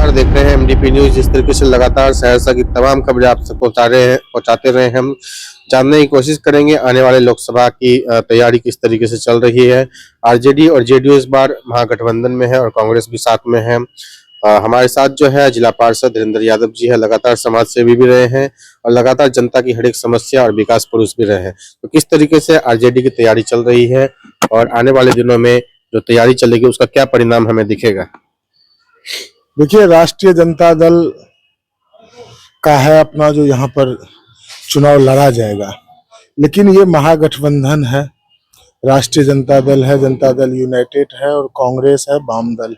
नमस्कार, देख रहे हैं एमडीपी न्यूज। जिस तरीके से लगातार सहरसा की तमाम खबरें आप तक पहुंचाते रहे हैं, हम जानने की कोशिश करेंगे आने वाले लोकसभा की तैयारी किस तरीके से चल रही है। आरजेडी और जेडीयू इस बार महागठबंधन में है और कांग्रेस भी साथ में है। हमारे साथ जो है जिला पार्षद धीरेन्द्र यादव जी है, लगातार समाज सेवी भी रहे हैं और लगातार जनता की हर एक समस्या और विकास पुरुष भी रहे हैं। तो किस तरीके से आरजेडी की तैयारी चल रही है और आने वाले दिनों में जो तैयारी चलेगी उसका क्या परिणाम हमें दिखेगा। देखिए, राष्ट्रीय जनता दल का है अपना जो यहाँ पर चुनाव लड़ा जाएगा, लेकिन ये महागठबंधन है। राष्ट्रीय जनता दल है, जनता दल यूनाइटेड है और कांग्रेस है, वाम दल।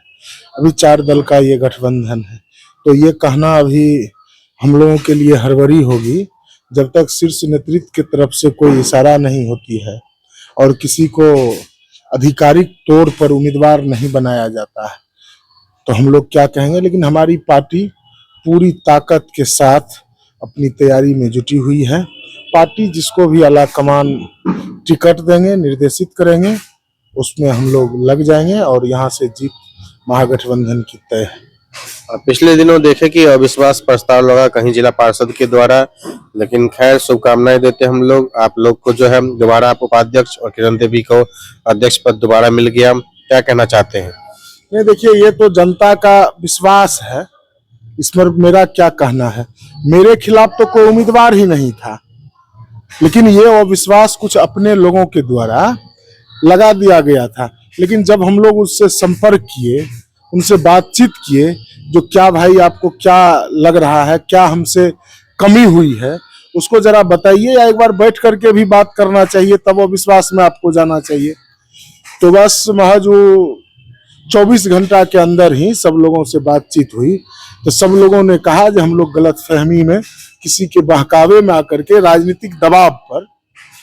अभी 4 दल का ये गठबंधन है। तो ये कहना अभी हम लोगों के लिए हड़बड़ी होगी जब तक शीर्ष नेतृत्व की तरफ से कोई इशारा नहीं होती है और किसी को आधिकारिक तौर पर उम्मीदवार नहीं बनाया जाता है तो हम लोग क्या कहेंगे। लेकिन हमारी पार्टी पूरी ताकत के साथ अपनी तैयारी में जुटी हुई है। पार्टी जिसको भी आला कमान टिकट देंगे, निर्देशित करेंगे, उसमें हम लोग लग जाएंगे और यहाँ से जीत महागठबंधन की तय है। पिछले दिनों देखे कि अविश्वास प्रस्ताव लगा कहीं जिला पार्षद के द्वारा, लेकिन खैर शुभकामनाएं देते हम लोग। आप लोग को जो है दोबारा आप उपाध्यक्ष और किरण देवी को अध्यक्ष पद दोबारा मिल गया, क्या कहना चाहते हैं? ये देखिए, ये तो जनता का विश्वास है, इसमें मेरा क्या कहना है। मेरे खिलाफ तो कोई उम्मीदवार ही नहीं था, लेकिन ये अविश्वास कुछ अपने लोगों के द्वारा लगा दिया गया था। लेकिन जब हम लोग उससे संपर्क किए, उनसे बातचीत किए, जो क्या भाई आपको क्या लग रहा है, क्या हमसे कमी हुई है, उसको जरा बताइए, या एक बार बैठ करके भी बात करना चाहिए, तब अविश्वास में आपको जाना चाहिए। तो बस महज 24 घंटा के अंदर ही सब लोगों से बातचीत हुई तो सब लोगों ने कहा कि हम लोग गलतफहमी में किसी के बहकावे में आकर के राजनीतिक दबाव पर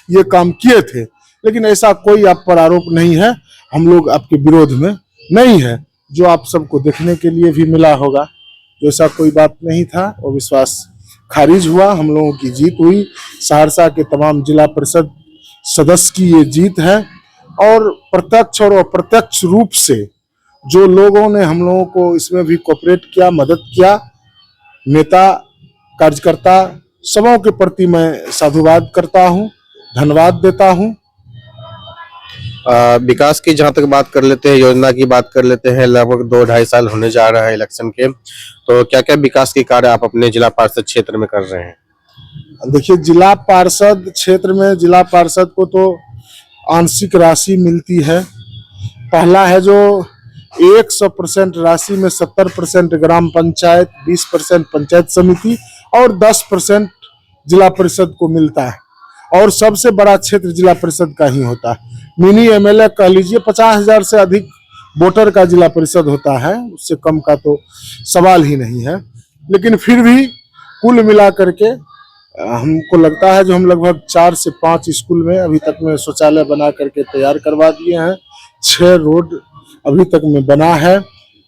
ये काम किए थे। लेकिन ऐसा कोई आप पर आरोप नहीं है, हम लोग आपके विरोध में नहीं है, जो आप सबको देखने के लिए भी मिला होगा। जो ऐसा कोई बात नहीं था, वो विश्वास खारिज हुआ, हम लोगों की जीत हुई। सहरसा के तमाम जिला परिषद सदस्य की ये जीत है और प्रत्यक्ष और अप्रत्यक्ष रूप से जो लोगों ने हम लोगों को इसमें भी कोऑपरेट किया, मदद किया, नेता कार्यकर्ता सबों के प्रति मैं साधुवाद करता हूं, धन्यवाद देता हूं। विकास की जहां तक बात कर लेते हैं, योजना की बात कर लेते हैं, लगभग 2-2.5 साल होने जा रहा है इलेक्शन के, तो क्या क्या विकास के कार्य आप अपने जिला पार्षद क्षेत्र में कर रहे हैं? देखिए, जिला पार्षद क्षेत्र में जिला पार्षद को तो आंशिक राशि मिलती है। पहला है जो 100% राशि में 70% ग्राम पंचायत, 20% पंचायत समिति और 10% जिला परिषद को मिलता है। और सबसे बड़ा क्षेत्र जिला परिषद का ही होता है। मिनी एमएलए कह लीजिए, 50,000 से अधिक वोटर का जिला परिषद होता है, उससे कम का तो सवाल ही नहीं है। लेकिन फिर भी कुल मिला करके हमको लगता है जो हम लगभग 4 से 5 स्कूल में अभी तक में शौचालय बना करके तैयार करवा दिए हैं। 6 रोड अभी तक में बना है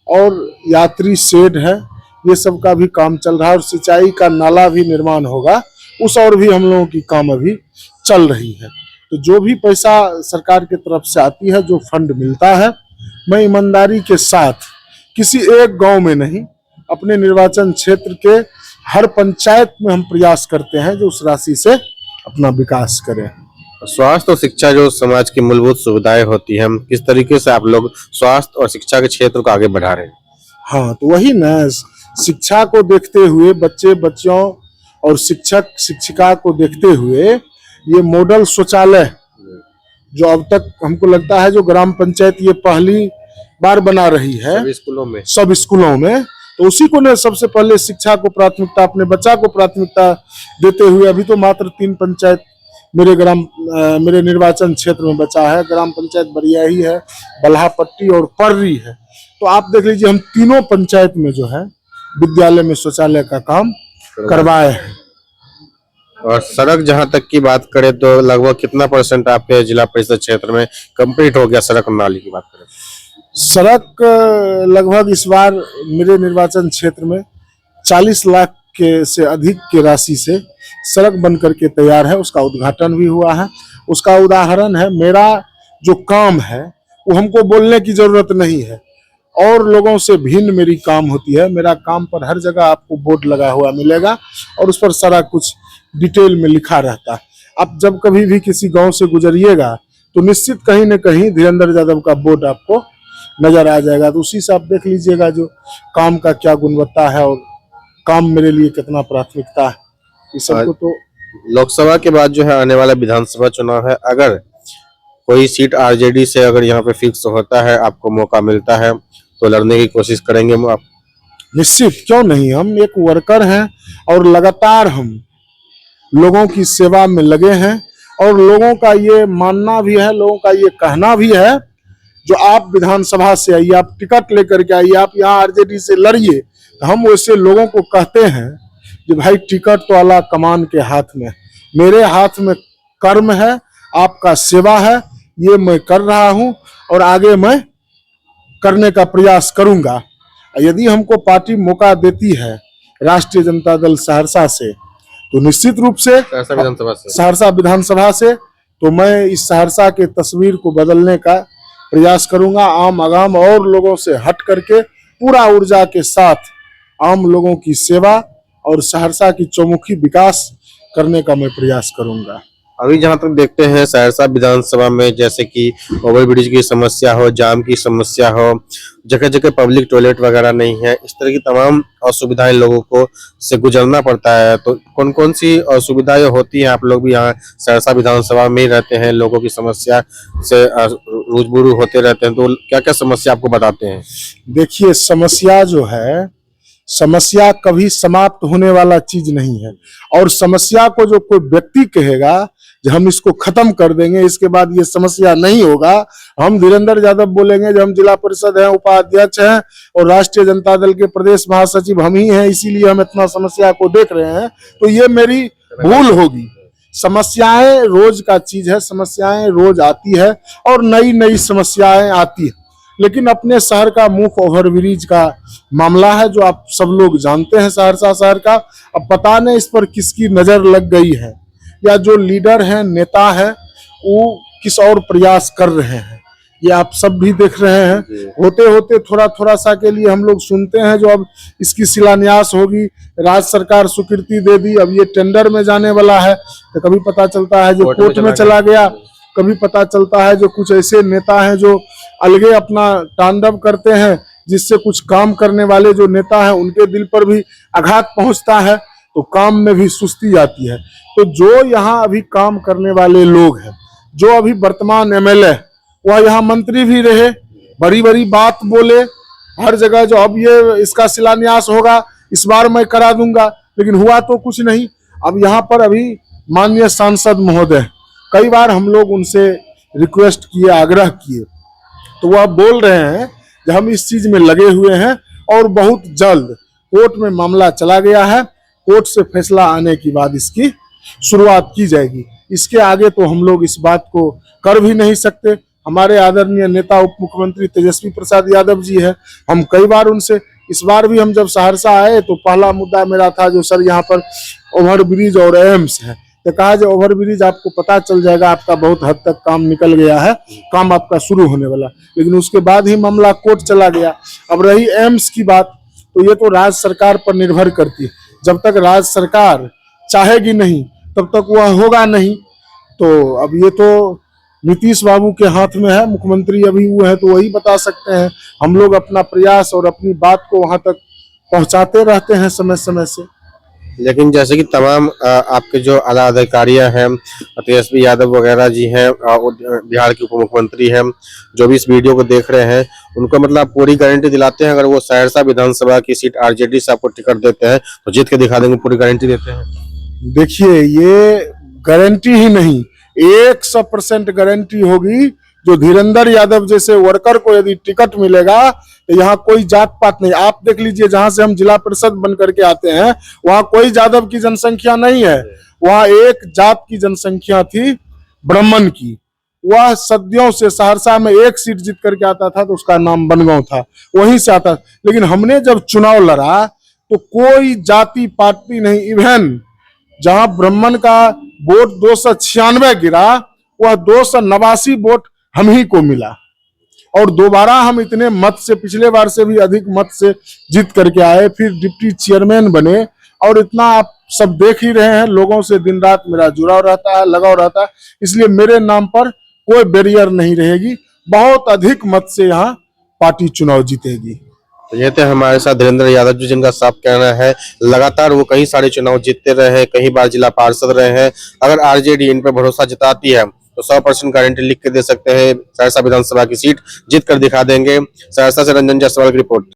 और यात्री शेड है, ये सब का भी काम चल रहा है और सिंचाई का नाला भी निर्माण होगा, उस और भी हम लोगों की काम अभी चल रही है। तो जो भी पैसा सरकार की तरफ से आती है, जो फंड मिलता है, मैं ईमानदारी के साथ किसी एक गांव में नहीं, अपने निर्वाचन क्षेत्र के हर पंचायत में हम प्रयास करते हैं जो उस राशि से अपना विकास करें। स्वास्थ्य और शिक्षा जो समाज की मूलभूत सुविधाएं होती हैं, किस तरीके से आप लोग स्वास्थ्य और शिक्षा के क्षेत्र को आगे बढ़ा रहे हैं? हाँ, तो वही ना, शिक्षा को देखते हुए, बच्चे बच्चों और शिक्षक शिक्षिका को देखते हुए ये मॉडल शौचालय जो अब तक हमको लगता है जो ग्राम पंचायत ये पहली बार बना रही है सब स्कूलों में, तो उसी को ने सबसे पहले शिक्षा को प्राथमिकता, अपने बच्चा को प्राथमिकता देते हुए अभी तो मात्र 3 पंचायत मेरे निर्वाचन क्षेत्र में बचा है। ग्राम पंचायत बरियाही है, बल्हापट्टी और पर्री है। तो आप देख लीजिए, हम तीनों पंचायत में जो है विद्यालय में शौचालय का काम करवाए हैं। और सड़क जहां तक की बात करें तो लगभग कितना % आपके जिला परिषद क्षेत्र में कंप्लीट हो गया? सड़क नाली की बात करें, सड़क लगभग इस बार मेरे निर्वाचन क्षेत्र में 40 लाख के से अधिक की राशि से सड़क बन करके तैयार है, उसका उद्घाटन भी हुआ है। उसका उदाहरण है, मेरा जो काम है वो हमको बोलने की जरूरत नहीं है और लोगों से भिन्न मेरी काम होती है। मेरा काम पर हर जगह आपको बोर्ड लगा हुआ मिलेगा और उस पर सारा कुछ डिटेल में लिखा रहता है। आप जब कभी भी किसी गांव से गुजरिएगा तो निश्चित कहीं न कहीं धीरेन्द्र यादव का बोर्ड आपको नजर आ जाएगा। तो उसी से आप देख लीजिएगा जो काम का क्या गुणवत्ता है और काम मेरे लिए कितना प्राथमिकता है, इस सबको। तो लोकसभा के बाद जो है आने वाला विधानसभा चुनाव है, अगर कोई सीट आरजेडी से अगर यहाँ पे फिक्स होता है, आपको मौका मिलता है तो लड़ने की कोशिश करेंगे आप? निश्चित, क्यों नहीं। हम एक वर्कर हैं और लगातार हम लोगों की सेवा में लगे हैं और लोगों का ये मानना भी है, लोगों का ये कहना भी है, जो आप विधानसभा से आइए, आप टिकट लेकर के आइए, आप यहाँ आरजेडी से लड़िए। तो हम वैसे लोगों को कहते हैं कि भाई टिकट तो अल्लाह कमान के हाथ में, मेरे हाथ में कर्म है, आपका सेवा है, ये मैं कर रहा हूं और आगे मैं करने का प्रयास करूंगा। यदि हमको पार्टी मौका देती है राष्ट्रीय जनता दल सहरसा से, तो निश्चित रूप से सहरसा विधानसभा से, तो मैं इस सहरसा के तस्वीर को बदलने का प्रयास करूंगा। आम आगाम और लोगों से हट करके पूरा ऊर्जा के साथ आम लोगों की सेवा और सहरसा की चौमुखी विकास करने का मैं प्रयास करूंगा। अभी जहां तक देखते हैं सहरसा विधानसभा में, जैसे कि ओवरब्रिज की समस्या हो, जाम की समस्या हो, जगह जगह पब्लिक टॉयलेट वगैरह नहीं है, इस तरह की तमाम असुविधाएं लोगों को से गुजरना पड़ता है। तो कौन कौन सी असुविधाएं होती हैं? आप लोग भी यहाँ सहरसा विधानसभा में ही रहते हैं, लोगों की समस्या से रूबरू होते रहते हैं, तो क्या क्या समस्या आपको बताते हैं? देखिए, समस्या जो है, समस्या कभी समाप्त होने वाला चीज नहीं है और समस्या को जो कोई व्यक्ति कहेगा जो हम इसको खत्म कर देंगे, इसके बाद ये समस्या नहीं होगा, हम धीरेन्द्र यादव बोलेंगे जो हम जिला परिषद हैं, उपाध्यक्ष हैं और राष्ट्रीय जनता दल के प्रदेश महासचिव हम ही हैं, इसीलिए हम इतना समस्या को देख रहे हैं, तो ये मेरी भूल होगी। समस्याएं रोज का चीज है, समस्याएं रोज आती है और नई नई समस्याएं आती है। लेकिन अपने शहर का मुख्य ओवरब्रिज का मामला है जो आप सब लोग जानते हैं सहरसा शहर का। अब पता नहीं इस पर किसकी नजर लग गई है या जो लीडर है, नेता है, वो किस और प्रयास कर रहे हैं, ये आप सब भी देख रहे हैं। होते होते थोड़ा थोड़ा सा के लिए हम लोग सुनते हैं जो अब इसकी शिलान्यास होगी, राज्य सरकार स्वीकृति दे दी, अब ये टेंडर में जाने वाला है, तो कभी पता चलता है जो कोर्ट में चला गया, कभी पता चलता है जो कुछ ऐसे नेता हैं जो अलगे अपना तांडव करते हैं, जिससे कुछ काम करने वाले जो नेता हैं उनके दिल पर भी आघात पहुंचता है, तो काम में भी सुस्ती आती है। तो जो यहाँ अभी काम करने वाले लोग हैं, जो अभी वर्तमान एमएलए, वह यहाँ मंत्री भी रहे, बड़ी बड़ी बात बोले हर जगह, जो अब ये इसका शिलान्यास होगा, इस बार मैं करा दूंगा, लेकिन हुआ तो कुछ नहीं। अब यहाँ पर अभी माननीय सांसद महोदय, कई बार हम लोग उनसे रिक्वेस्ट किए, आग्रह किए, तो वह बोल रहे हैं कि हम इस चीज में लगे हुए हैं और बहुत जल्द कोर्ट में मामला चला गया है, कोर्ट से फैसला आने के बाद इसकी शुरुआत की जाएगी। इसके आगे तो हम लोग इस बात को कर भी नहीं सकते। हमारे आदरणीय नेता उप मुख्यमंत्री तेजस्वी प्रसाद यादव जी है, हम कई बार उनसे, इस बार भी हम जब सहरसा आए तो पहला मुद्दा मेरा था जो सर यहाँ पर ओवरब्रिज और एम्स है, तो कहा जो ओवरब्रिज आपको पता चल जाएगा, आपका बहुत हद तक काम निकल गया है, काम आपका शुरू होने वाला। लेकिन उसके बाद ही मामला कोर्ट चला गया। अब रही एम्स की बात, तो ये तो राज्य सरकार पर निर्भर करती है, जब तक राज्य सरकार चाहेगी नहीं तब तक वह होगा नहीं। तो अब ये तो नीतीश बाबू के हाथ में है, मुख्यमंत्री अभी वो है तो वही बता सकते हैं। हम लोग अपना प्रयास और अपनी बात को वहां तक पहुंचाते रहते हैं समय समय से। लेकिन जैसे कि तमाम आपके जो आला अधिकारियां हैं, तेजस्वी यादव वगैरह जी हैं, बिहार के उप मुख्यमंत्री हैं, जो भी इस वीडियो को देख रहे हैं, उनको मतलब पूरी गारंटी दिलाते हैं अगर वो सहरसा विधानसभा की सीट आरजेडी से आपको टिकट देते हैं तो जीत के दिखा देंगे, पूरी गारंटी देते हैं? देखिए, ये गारंटी ही नहीं, 100% गारंटी होगी। जो धीरेन्द्र यादव जैसे वर्कर को यदि टिकट मिलेगा तो यहाँ कोई जात पात नहीं। आप देख लीजिए, जहां से हम जिला परिषद बन करके आते हैं वहां कोई यादव की जनसंख्या नहीं है, वहां एक जात की जनसंख्या थी, ब्राह्मण की। वह सदियों से सहरसा में एक सीट जीत करके आता था तो उसका नाम बनगांव था, वहीं से आता। लेकिन हमने जब चुनाव लड़ा तो कोई जाति पार्टी नहीं, इवन जहां ब्राह्मण का वोट 296 गिरा, वह 289 वोट हम ही को मिला। और दोबारा हम इतने मत से, पिछले बार से भी अधिक मत से जीत करके आए, फिर डिप्टी चेयरमैन बने। और इतना आप सब देख ही रहे हैं, लोगों से दिन रात मेरा जुड़ाव रहता है, लगाव रहता है, इसलिए मेरे नाम पर कोई बैरियर नहीं रहेगी। बहुत अधिक मत से यहाँ पार्टी चुनाव जीतेगी। तो ये थे हमारे साथ धीरेन्द्र यादव जी, जिनका साफ कहना है लगातार वो कई सारे चुनाव जीतते रहे हैं, कई बार जिला पार्षद रहे हैं। अगर आरजेडी इन पर भरोसा जताती है तो 100% गारंटी लिख के दे सकते हैं, सहरसा विधानसभा की सीट जीत कर दिखा देंगे। सहरसा से रंजन जायसवाल की रिपोर्ट।